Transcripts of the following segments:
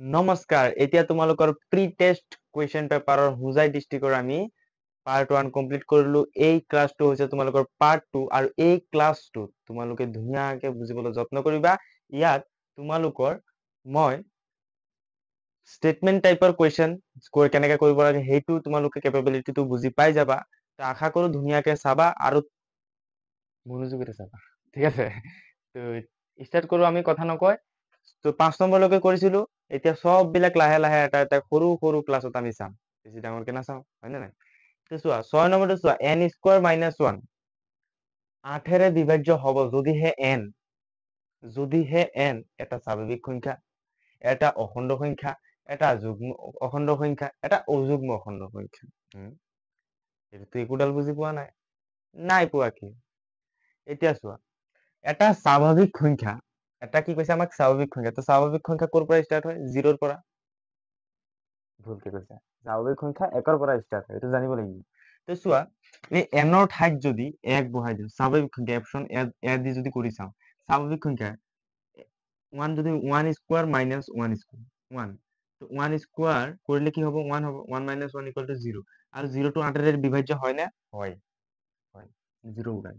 নমস্কাৰ, এতিয়া তোমালোকৰ প্ৰি টেষ্ট কুৱেশ্যন পেপাৰৰ হোজাই ডিষ্ট্ৰিক্টৰ আমি পাৰ্ট 1 কমপ্লিট কৰিলো। এই ক্লাছটো হৈছে তোমালোকৰ পাৰ্ট 2 আৰু এই ক্লাছটো তোমালোকে ধুনীয়াকে বুজিবলৈ যত্ন কৰিবা। ইয়াত তোমালোকৰ মই ষ্টেটমেন্ট টাইপৰ কুৱেশ্যন কেনেকে কৰিব লাগে সেইটো তোমালোকে কেপেবিলিটিটো বুজি পাই যাবা। তো আশা কৰো ধুনীয়াকে চাবা আৰু মনোযোগেৰে চাবা। ঠিক আছে, তো ষ্টাৰ্ট কৰো আমি কথা নকয়। তো 5 নম্বৰলৈকে কৰিছিলো। এতিয়া সববিলাক লাহে লাহে এটা এটা সৰু সৰু ক্লাছত আমি চাম, বেছি ডাঙৰকে নাচাওঁ, হয় নে নাই? তো চোৱা 6 নম্বৰটো চোৱা n স্কোয়াৰ মাইনাছ 1 8ৰে বিভাজ্য হ'ব যদিহে n এটা স্বাভাৱিক সংখ্যা, এটা অখণ্ড সংখ্যা, এটা যুগ্ম অখণ্ড সংখ্যা, এটা অযুগ্ম অখণ্ড সংখ্যা। এইটো একোডাল বুজি পোৱা নাই পোৱা কি? এতিয়া চোৱা এটা স্বাভাৱিক সংখ্যা, এটা কি কৈছে আমাক স্বাভাৱিক সংখ্যা, তো স্বাভাৱিক সংখ্যা ক'ৰ পৰা ষ্টাৰ্ট হয়? 0ৰ পৰা। ভুলকে কৈছা, স্বাভাৱিক সংখ্যা 1ৰ পৰা ষ্টাৰ্ট হয়, এইটো জানিব লাগিব। তো চোৱা এই এনৰ ঠাইত যদি 1 বহাই দিওঁ, স্বাভাৱিক সংখ্যা অপশ্যন এ দি যদি কৰি চাওঁ, স্বাভাৱিক সংখ্যা 1 যদি 1 স্কোয়ার মাইনাস 1 স্কোয়ার 1, তো 1 স্কোয়ার করলে কি হবে? 1 হবে। 1 মাইনাস 1 ইকুয়াল টু 0। আর 0 টু 8 এর বিভাজ্য হয় না? হয়। 0 উড়াই।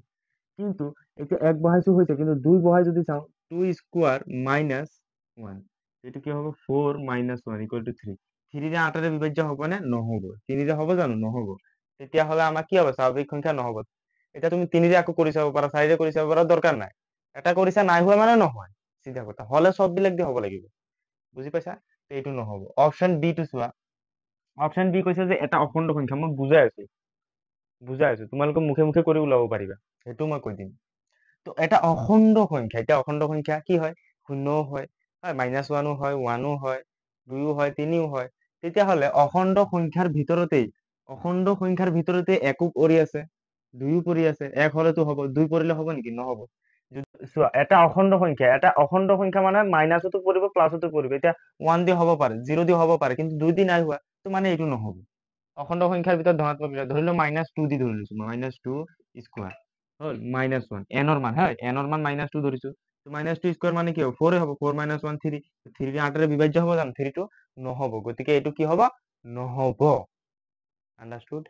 কিন্তু এটা 1 বহাইছো হয়েছে, কিন্তু 2 বহাই যদি চাও 2 স্কোয়ার মাইনাস 1, এটা কি হবে? 4 মাইনাস 1 ইকুয়াল টু 3। 3 রে 8 এর বিভাজ্য হবে না? নহব। 3 রে হবে জানো? নহব। তেতিয়া হলে আমার কি হবে? স্বাভাবিক সংখ্যা নহব। এটা তুমি 3 রে আকৌ কৰি চাব পাৰা, 4 ৰে কৰি চাব পাৰা, দৰকাৰ নাই। এটা কৰিছা নাই হোৱা মানে নহয়, চিধা কথা। হলে সববিলাক দি হ'ব লাগিব, বুজি পাইছা? তো এইটো নহব। অপশন বি টো চোৱা। অপশন বি কৈছে যে এটা অখণ্ড সংখ্যা, মই বুজাই আছো তোমালোকে মুখে মুখে কৰি ওলাব পাৰিবা, সেইটো মই কৈ দিম। তো এটা অখণ্ড সংখ্যা, এটা অখণ্ড সংখ্যা কি হয়? শূন্যও হয়, মাইনাস 1ও হয়, 1ও হয়, 2ও হয়, 3ও হয়। তেতিয়াহলে অখণ্ড সংখ্যাৰ ভিতৰতে একো পৰি আছে, 2ও পৰি আছে, 1 হলেতো হ'ব, 2 পৰিলে হ'ব নেকি? নহব। চোৱা এটা অখণ্ড সংখ্যা মানে মাইনাছতো পৰিব, প্লাছতো পৰিব। এতিয়া 1 দি হ'ব পাৰে, 0 দি হ'ব পাৰে, কিন্তু 2 দি নাই হোৱা, তো মানে এইটো নহব। অখণ্ড সংখ্যাৰ ভিতৰত ধনাত্মক ধৰি লও -2 দি ধৰি লৈছো, -2 স্কোয়াৰ হল -1 এনৰ মান, হয় এনৰ মান -2 ধৰিছো। তো -2 স্কোয়ার মানে কি হ'ব? 4 হ'ব। 4 মাইনাস 1 3। 3 ৰে 8 ৰে বিভাজ্য হ'ব জানো? 3 টো নহব, গতিকে এইটো কি হ'ব? নহব। আন্ডাৰস্টুড?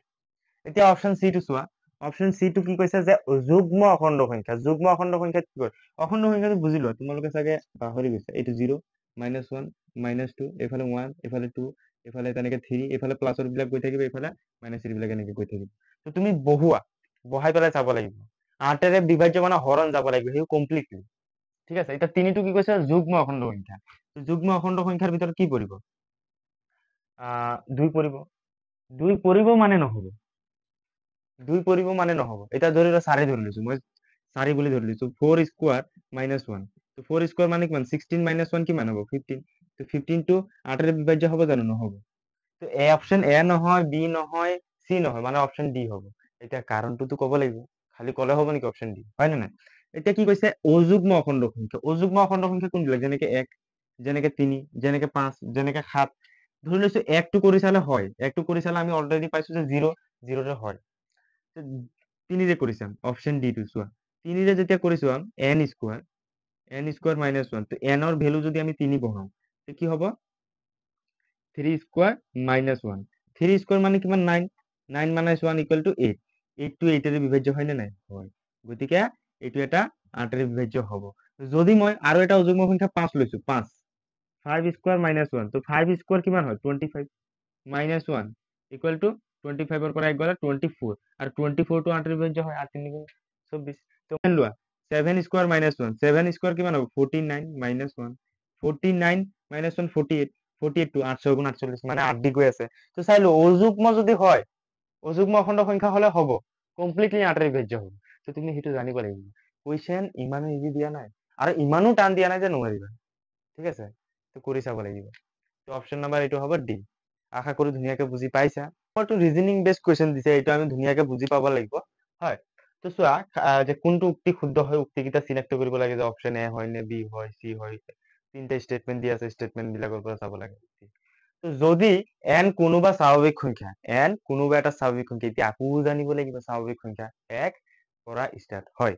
এতিয়া অপশন সি টো চোৱা। অপশন সি টো কি কৈছে? যে যুগ্ম অখণ্ড সংখ্যা। যুগ্ম অখণ্ড সংখ্যা কি কয়? অখণ্ড সংখ্যাটো বুজি লোৱা, তোমালোকে চাগে পাহৰি গৈছা। এইটো 0 -1 -2, এইফালে 1, এইফালে 2, এইফালে তেনেকে 3, এইফালে প্লাছৰ বিলাক গৈ থাকিব, এইফালে মাইনাছৰ বিলাক এনেকে গৈ থাকিব। তো তুমি বহাই পেলাই চাব লাগিব। 8ৰে বিভাজ্য মানে হৰণ যাব লাগিব, সেই কমপ্লিটলি। ঠিক আছে, এটা 3 টো কি কৈছে? যুগ্ম অখণ্ড সংখ্যা। তো যুগ্ম অখণ্ড সংখ্যাৰ ভিতৰত কি পৰিব? 2 পৰিব। 2 পৰিব মানে নহব। 2 পৰিব মানে নহব। এটা ধৰি লোৱা 4 ধৰি লৈছো, মই 4 বুলি ধৰি লৈছো। 4 স্কোয়ার মাইনাস 1, তো 4 স্কোয়ার মানে কিমান? 16 মাইনাস 1 কিমান হ'ব? 15। তো 15 টো 8 ৰে বিভাজ্য হ'ব জানো? নহব। তো এ অপশন এ নহয়, বি নহয়, সি নহয়, মানে অপশন ডি হ'ব। এতিয়া কাৰণটোতো ক'ব লাগিব, খালি ক'লে হ'ব নেকি অপশন ডি? হয় নে নাই? এতিয়া কি কৈছে? অযুগ্ম অখণ্ড সংখ্যা। অযুগ্ম অখণ্ড সংখ্যা কোনবিলাক? যেনেকে 1, যেনেকে 3, যেনেকে 5, যেনেকে 7। ধৰি লৈছো 1 টো কৰি চালে হয়, 1 টো কৰি চালে আমি অলৰেডি পাইছো যে 0, 0 ৰে হয়। 3 ৰে কৰি চাম, অপশন ডি টো চোৱা। 3 ৰে যেতিয়া কৰি চাম, এন স্কোয়াৰ মাইনাস 1, তো এনৰ ভ্যালু যদি আমি 3 বহাও, তো কি হ'ব? 3 স্কোয়ার মাইনাস 1। 3 স্কোয়ার মানে কিমান? 9। 9 মাইনাস 1 ইকুয়াল টু 8। 8 টো 8 ৰে বিভাজ্য হয় নে নাই? হয়। গতিকে এইটো এটা 8 ৰে বিভাজ্য হ'ব। যদি মই আৰু এটা অযুগ্ম সংখ্যা 5 লৈছো, 5 স্কোয়ার মাইনাস 1, তো 5 স্কোয়ার কিমান হয়? 25 মাইনাস 1 ইকুয়াল টু 25 এর পরে 1 গেলে 24, আর 24 টু 8 এর বিভাজ্য হয়, 8 3 গুণ 24। তো মান লোৱা 7 স্কোয়ার মাইনাস 1, 7 স্কোয়ার কিমান হ'ব? 49 মাইনাস 1, 49 মাইনাস 1 48, 48 টু 8 6 গুণ 48, মানে 8 দি গৈ আছে। তো চাইলো অযুগ্ম যদি হয়, অযুগ্ম অখণ্ড সংখ্যা হলে হ'ব, কমপ্লিটলি 8 এর বিভাজ্য হ'ব। তো তুমি সেইটো জানিব লাগিব। কুৱেশ্যন ইমানো ইজি দিয়া নাই আৰু ইমানো টান দিয়া নাই যে নোৱাৰিবা। ঠিক আছে, তো কৰি চাব লাগিব। তো অপশন নাম্বাৰ এইটো হ'ব ডি। আশা কৰো ধুনীয়াকে বুজি পাইছা। আমাৰতো ৰিজনিং বেস্ড কুৱেশ্যন দিছে, এইটো আমি ধুনীয়াকে বুজি পাব লাগিব। হয়, তো চোৱা যে কোনটো উক্তি শুদ্ধ হয়, উক্তিকেইটা চিনাক্ত কৰিব লাগে, যে অপশন এ হয় নে বি হয়, চি হয়। 3টা স্টেটমেন্ট দি আছে, স্টেটমেন্ট বিলাকৰ পৰা চাব লাগে। তো যদি এন কোনোবা স্বাভাৱিক সংখ্যা, এন কোনোবা এটা স্বাভাৱিক সংখ্যা, এতিয়া আকৌ জানিব লাগিব স্বাভাৱিক সংখ্যা 1 পৰা ষ্টাৰ্ট হয়।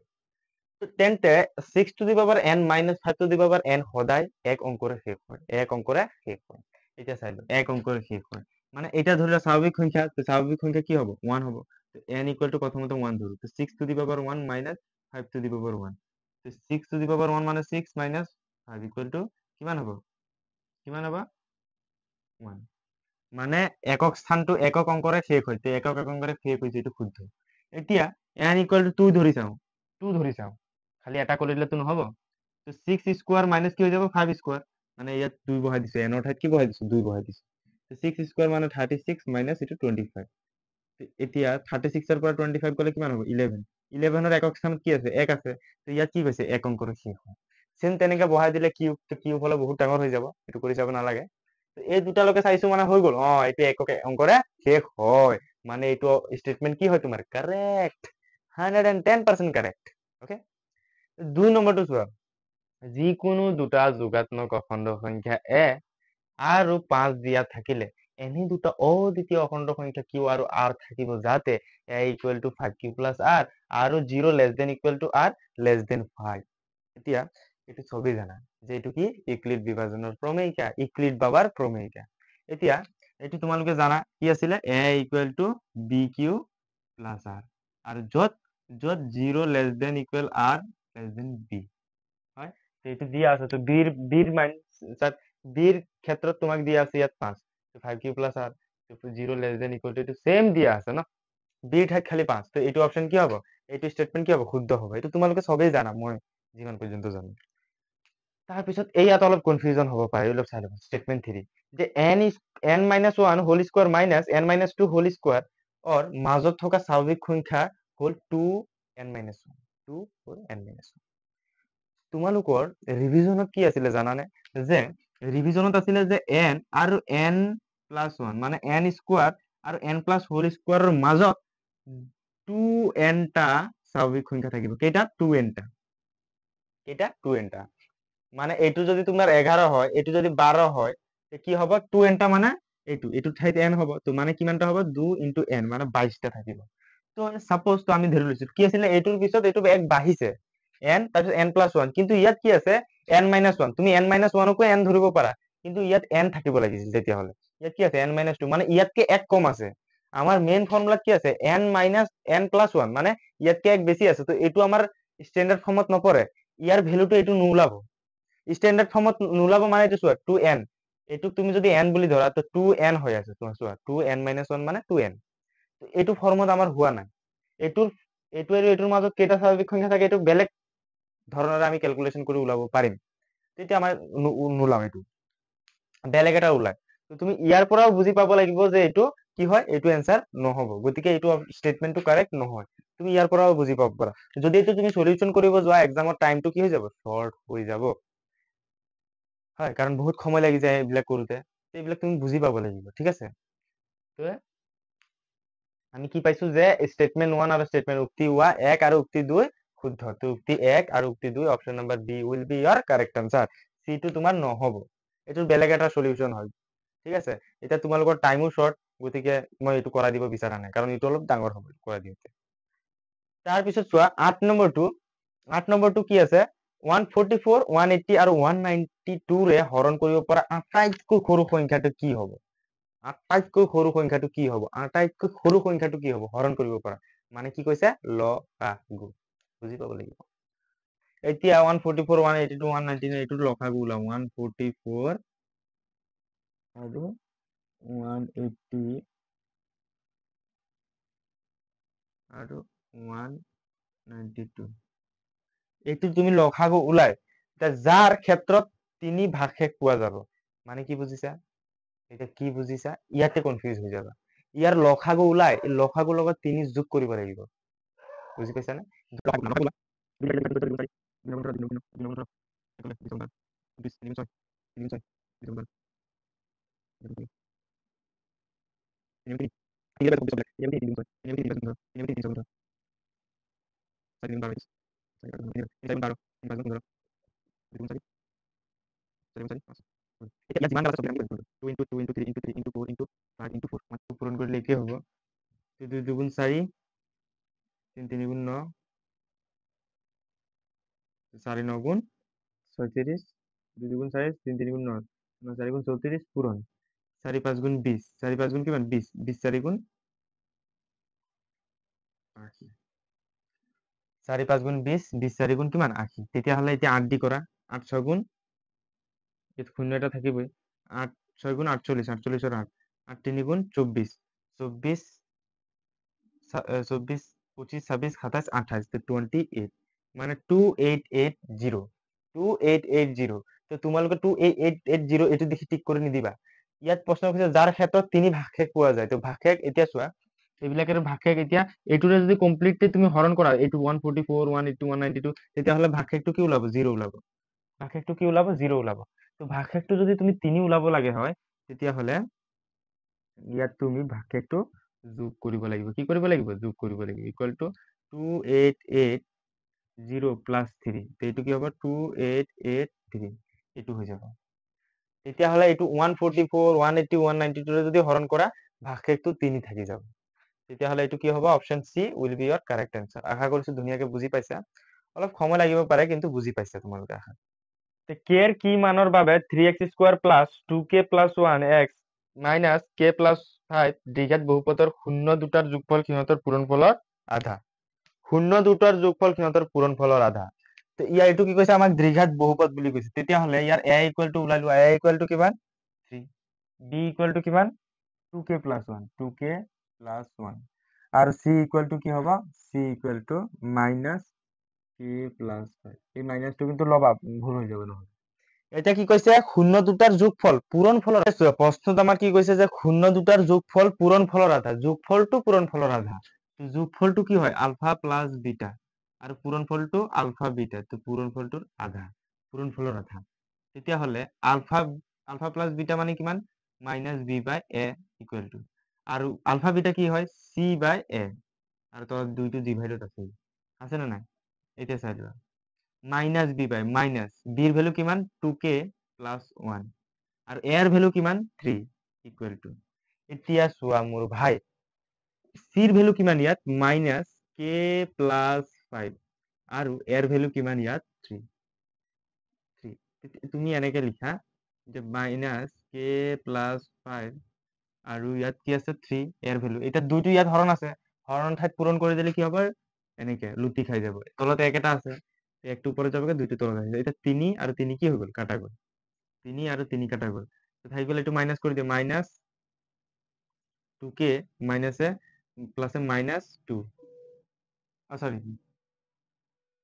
তো তেন্তে 6 to the power n minus 5 to the power n সদায় এক অংকৰে শেষ হয়, এক অংকৰে শেষ হয়। এতিয়া চাই লওঁ, এক অংকৰে শেষ হয় মানে এটা ধৰি লোৱা স্বাভাৱিক সংখ্যা, তো স্বাভাৱিক সংখ্যা কি হ'ব? 1 হ'ব। তো n ইকুৱেল টু প্ৰথমতে 1 ধৰো, তো 6 to the power 1 minus 5 to the power 1, তো 6 টু দি পাৱাৰ 1 মানে 6 মাইনাছ 5 ইকুৱেল টু কিমান হ'ব? কিমান হ'ব? 1। মানে একক স্থানটো একক অংকৰে শেষ হয়, তো একক অংকৰে শেষ হৈছে, এইটো শুদ্ধ। এতিয়া n ইকুৱেল টু 2 ধৰি চাওঁ, 2 ধৰি চাওঁ, খালি এটা কৰি দিলেতো নহ'ব। তো 6 স্কোৱাৰ মাইনাছ কি হৈ যাব? 5 স্কোৱাৰ, মানে ইয়াত 2 বহাই দিছো, n ৰ ঠাইত কি বহাই দিছো? 2 বহাই দিছো। তো 6 স্কোৱাৰ মানে 36 মাইনাছ এইটো 25। এতিয়া 36 ৰ পৰা 25 গ'লে কিমান হ'ব? 11। 11 ৰ একক স্থানত কি আছে? 1 আছে। তো ইয়াত কি কৈছে? এক অংকৰে শেষ হয়। চেম তেনেকে বহাই দিলে কিউব, তো কিউব হ'লে বহুত ডাঙৰ হৈ যাব, এইটো কৰি চাব নালাগে। এই দুটালৈকে চাইছো মানে হৈ গ'ল, এইটো একক অংকৰে শেষ হয়, মানে এইটো ষ্টেটমেন্ট কি হয় তোমাৰ? Correct, 110% correct. ওকে, 2 নম্বৰটো চোৱা, যিকোনো দুটা যোগাত্মক অখণ্ড সংখ্যা এ আৰু 5 দিয়া থাকিলে এনে দুটা অদ্বিতীয় অখণ্ড সংখ্যা কিউ আৰু আৰ থাকিব যাতে a equal to 5q plus r আৰু 0 less than equal to r less than 5। এতিয়া এইটো চবেই জানা যে এইটো কি? ইউক্লিড বিভাজনৰ প্ৰমেয়িকা, ইউক্লিড বাবাৰ প্ৰমেয়িকা। এতিয়া এইটো তোমালোকে জানা কি আছিলে? A equal to b q plus r, আৰু য'ত য'ত 0 less than equal r less than b হয়, তো এইটো দিয়া আছে। তো বিৰ বিৰ ক্ষেত্ৰত তোমাক দিয়া আছে ইয়াত 5, তো 5q plus r, 0 less than equal to এইটো সেম দিয়া আছে ন, বিৰ ঠাইত খালি 5, তো এইটো অপশ্যন কি হ'ব? এইটো ষ্টেটমেন্ট কি হ'ব? শুদ্ধ হ'ব। এইটো তোমালোকে চবেই জানা, মই যিমান পৰ্যন্ত জানো। তাৰপিছত এই ইয়াত অলপ কনফিউজন হ'ব পাৰে, অলপ চাই ল'ব। ষ্টেটমেন্ট 3 যে n minus 1 whole square minus n minus 2 whole square অৰ মাজত থকা স্বাভাৱিক সংখ্যা হ'ল 2n মাইনাছ 1, 2 হ'ল n মাইনাছ 1। তোমালোকৰ ৰিভিজনত কি আছিলে জানানে? যে ৰিভিজনত আছিলে যে n আৰু n প্লাছ 1 মানে n স্কোৱাৰ আৰু n প্লাছ হোল স্কোৱাৰৰ মাজত 2n টা স্বাভাৱিক সংখ্যা থাকিব। কেইটা? 2n টা। কেইটা? 2n টা। মানে এইটো যদি তোমাৰ 11 হয়, এইটো যদি 12 হয়, কি হ'ব? 2n টা মানে এইটো ঠাইত n হ'ব, তো মানে কিমানটা হ'ব? 2 ইনটু n মানে 22 টা থাকিব। তো সাপোজ তো আমি ধৰি লৈছো কি আছিলে? এইটোৰ পিছত এইটো এক বাঢ়িছে, n তাৰপিছত n প্লাছ 1, কিন্তু ইয়াত কি আছে? n minus 1। তুমি n মাইনাছ 1কো n ধৰিব পাৰা, কিন্তু ইয়াত n থাকিব লাগিছিল তেতিয়াহ'লে। ইয়াত কি আছে? n মাইনাছ 2, মানে ইয়াতকে এক কম আছে। আমাৰ মেইন ফৰ্মুলাত কি আছে? n মাইনাছ n প্লাছ 1, মানে ইয়াতকে এক বেছি আছে। তো এইটো আমাৰ ষ্টেণ্ডাৰ্ড ফৰ্মত নপৰে, ইয়াৰ ভেলুটো এইটো নোলাব। ষ্টেণ্ডাৰ্ড ফৰ্মত নোলাব মানে এইটো চোৱা 2n, এইটোক তুমি যদি n বুলি ধৰা তো 2n হৈ আছে, তোমাৰ চোৱা 2n মাইনাছ 1 মানে 2n। এইটো ফৰ্মত আমাৰ হোৱা নাই। এইটোৰ এইটো আৰু এইটোৰ মাজত কেইটা স্বাভাৱিক সংখ্যা থাকে এইটো বেলেগ ধৰণেৰে আমি কেলকুলেশ্যন কৰি ওলাব পাৰিম, তেতিয়া আমাৰ নোলাম, এইটো বেলেগ এটা ওলাই। তো তুমি ইয়াৰ পৰাও বুজি পাব লাগিব যে এইটো কি হয়? এইটো এনসাৰ নহ'ব, গতিকে এইটো ষ্টেটমেন্টটো কাৰেক্ট নহয়। তুমি ইয়াৰ পৰাও বুজি পাব পাৰা। যদি এইটো তুমি সলিউশন কৰিব যোৱা, এক্সামৰ টাইমটো কি হৈ যাব? শৰ্ট হৈ যাব। হয়, কাৰণ বহুত সময় লাগি যায় এইবিলাক কৰোতে, এইবিলাক তুমি বুজি পাব লাগিব, ঠিক আছে? তো আমি কি পাইছো? যে ষ্টেটমেন্ট 1 আৰু ষ্টেটমেন্ট উক্তি 1 আৰু উক্তি 2 শুদ্ধ। তো উক্তি 1 আৰু উক্তি 2 option number B will be ইয়াৰ কাৰেক্ট আনসাৰ। সিটো তোমাৰ নহ'ব, এইটো বেলেগ এটা সলিউশন হয়, ঠিক আছে? এতিয়া তোমালোকৰ টাইমো শৰ্ট, গতিকে মই এইটো কৰাই দিব বিচৰা নাই, কাৰণ এইটো অলপ ডাঙৰ হ'ব কৰাই দিওঁতে। তাৰপিছত চোৱা 8 নম্বৰটো কি আছে? 144, 180 আৰু 192 ৰে হৰণ কৰিব পৰা আটাইতকৈ সৰু সংখ্যাটো কি হ'ব? আটাইতকৈ সৰু সংখ্যাটো কি হ'ব? আটাইতকৈ সৰু সংখ্যাটো কি হ'ব হৰণ কৰিব পৰা? মানে কি কৈছে? লসাগু। বুজি পাব লাগিব। এতিয়া 144, 182, 199 এইটোৰ লসাগু ওলাম। 144 আৰু 180 আৰু 192, এইটো তুমি লসাগু ওলাই যাৰ ক্ষেত্ৰত 3 ভাগশেষ পোৱা যাব। মানে কি বুজিছা? এতিয়া কি বুজিছা? ইয়াতে কনফিউজ হৈ যাবা। ইয়াৰ লসাগু ওলাই, লসাগুৰ লগত 3 যোগ কৰিব লাগিব। বুজি পাইছানে? পূৰণ কৰিলে কি হ'ব? 2 2 4, 3 3 9, 4 9 গুণ 36, 2 2 গুণ 4, 3 3 গুণ 9, 9 4 গুণ 34 পূরণ, 4 5 গুণ 20, 4 5 গুণ কিমান 20, 20 4 গুণ 80, 4 5 গুণ 20, 20 4 গুণ কিমান 80, তেতিয়াহ'লে এতিয়া 8 দি কৰা, 8 6 গুণ, ইয়াত শূন্য এটা থাকিবই, 8 6 গুণ 48, 48 8, 8 3 গুণ 24, 24 24 25 26 27 28, তো 28, মানে 2880, 2880। তো তোমালোকে 2880 এইটো দেখি টিক কৰি নিদিবা। ইয়াত প্ৰশ্ন কৈছে যাৰ ক্ষেত্ৰত তিনি ভাগশেষ পোৱা যায়। তো ভাগশেষ এতিয়া চোৱা, এইবিলাকৰ ভাগশেষ এতিয়া এইটোৰে যদি কমপ্লিটলি তুমি হৰণ কৰা, এইটো 144 182 192, তেতিয়াহ'লে ভাগশেষটো কি ওলাব? 0 ওলাব। ভাগশেষটো কি ওলাব? 0 ওলাব। তো ভাগশেষটো যদি তুমি 3 ওলাব লাগে হয়, তেতিয়াহ'লে ইয়াত তুমি ভাগশেষটো যোগ কৰিব লাগিব। কি কৰিব লাগিব? যোগ কৰিব লাগিব। ইকুৱেল টু 2880 প্লাছ 3, এইটো কি হ'ব? 2883, এইটো হৈ যাব। তেতিয়াহ'লে এইটো 144 180 192 যদি হৰণ কৰা, ভাগশেষটো 3 থাকি যাব। তেতিয়াহ'লে এইটো কি হ'ব? Option C will be your correct answer. আশা কৰিছো ধুনীয়াকে বুজি পাইছা। অলপ সময় লাগিব পাৰে, কিন্তু বুজি পাইছা তোমালোকে আশা। কে ৰ কি মানৰ বাবে 3x² plus 2k plus 1x minus k plus 5 দ্বিঘাত বহুপদৰ শূন্য দুটাৰ যোগফল সিহঁতৰ পূৰণফলৰ আধা। শূন্য দুটাৰ যোগফল সিহঁতৰ পূৰণফলৰ আধা। তো ইয়াৰ এইটো কি কৈছে? আমাক দ্বিঘাত বহুপদ বুলি কৈছে। তেতিয়াহ'লে ইয়াৰ a ইকুৱেল টু ওলাই লোৱা। a ইকুৱেল টু কিমান? 3, b ইকুৱেল টু কিমান? 2k প্লাছ 1, 2k প্লাছ 1, আৰু c ইকুৱেল টু কি হ'ব? c equal to minus k plus 5। এই মাইনাছটো কিন্তু ল'বা, ভুল হৈ যাব নহ'লে। এতিয়া কি কৈছে? শূন্য দুটাৰ যোগফল পূৰণফলৰ আধা। প্ৰশ্নত আমাৰ কি কৈছে যে শূন্য দুটাৰ যোগফল পূৰণফলৰ আধা। যোগফলটো পূৰণফলৰ আধা। যোগফলটো কি হয়? আলফা প্লাছ বিটা, আৰু পূৰণফলটো আলফা বিটা। তো পূৰণফলটোৰ আধা, পূৰণফলৰ আধা। তেতিয়াহ'লে আলফা আলফা প্লাছ বিটা মানে কিমান? Minus b by a equal to, আৰু আলফা বিটা কি হয়? চি বাই এ, আৰু তলত দুইটো ডিভাইডত আছে নে নাই? এতিয়া চাই লোৱা। মাইনাছ বি বাই মাইনাছ বিৰ ভেলু কিমান? 2k প্লাছ 1, আৰু এৰ ভেলু কিমান? 3 ইকুৱেল টু। এতিয়া চোৱা মোৰ ভাই, চিৰ ভেলু কিমান ইয়াত? মাইনাছ k প্লাছ 5, আৰু এৰ ভেলু কিমান ইয়াত? 3। তুমি এনেকে লিখা যে মাইনাছ k প্লাছ 5, আৰু ইয়াত কি আছে? 3, এৰ ভেলু। এতিয়া দুইটো ইয়াত হৰণ আছে, হৰণ ঠাইত পূৰণ কৰি দিলে কি হ'ব? এনেকে লুটি খাই যাব। তলত এক এটা আছে, একটো উপরে যাবে, দুইটো তলত আহিব। এটা 3 আৰু 3 কি হৈ গ'ল? কাটা গ'ল। 3 আৰু 3 কাটা গ'ল। তো থাকি গ'ল, এইটো মাইনাছ কৰি দিওঁ। মাইনাছ 2k মাইনাছে প্লাছে মাইনাছ 2, সৰি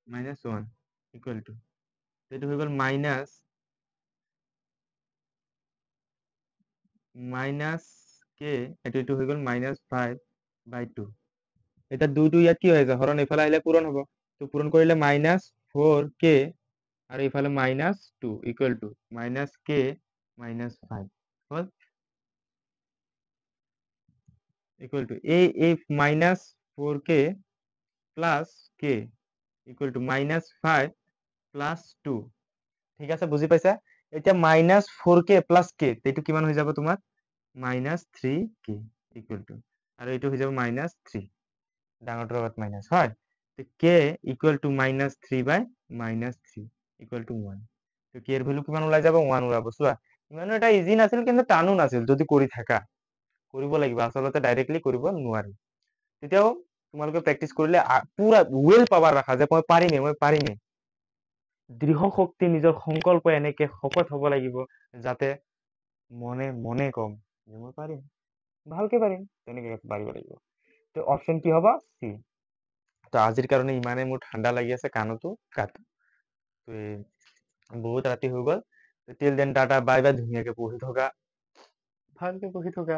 মাইনাছ 1 ইকুৱেল টু, এইটো হৈ গ'ল মাইনাছ কে, এইটো হৈ গ'ল মাইনাছ 5/2। এটা দুইটো ইয়াত কি হৈ আছে? হৰণ এইফালে আহিলে পূৰণ হ'ব। তো পূৰণ কৰিলে মাইনাছ 4k, আৰু এইফালে minus 2 equal to minus k minus 5 হ'ল ইকুৱেল টু এই minus 4k plus k equal to minus 5 plus 2। ঠিক আছে, বুজি পাইছা? এতিয়া মাইনাছ 4k প্লাছ k, এইটো কিমান হৈ যাব তোমাৰ? মাইনাছ 3k ইকুৱেল টু, আৰু এইটো হৈ যাব মাইনাছ 3, ডাঙৰটোৰ আগত মাইনাছ হয়। k equal to minus 3 by minus 3 equal to 1। তো k এৰ ভ্যালু কিমান ওলাই যাব? 1 ওলাব। চোৱা, ইমানো এটা ইজি নাছিল, কিন্তু টানো নাছিল। যদি কৰি থাকা, কৰিব লাগিব। আচলতে ডাইৰেক্টলি কৰিব নোৱাৰি। তেতিয়াও তোমালোকে প্ৰেক্টিচ কৰিলে পুৰা ৱেল পাৱাৰ ৰাখা যে মই পাৰিমেই, মই পাৰিমেই। দৃঢ় শক্তি, নিজৰ সংকল্প এনেকে শপত হ'ব লাগিব, যাতে মনে মনে কম যে মই পাৰিম, ভালকে পাৰিম, তেনেকে পাৰিব লাগিব। তো অপশ্যন কি হ'ব? চি। তো আজিৰ কাৰণে ইমানে, মোৰ ঠাণ্ডা লাগি আছে কাণতো, কাটো। তো বহুত ৰাতি হৈ গ'ল। Till then Tata, bye bye. ধুনীয়াকে পঢ়ি থকা, ভালকে পঢ়ি থকা।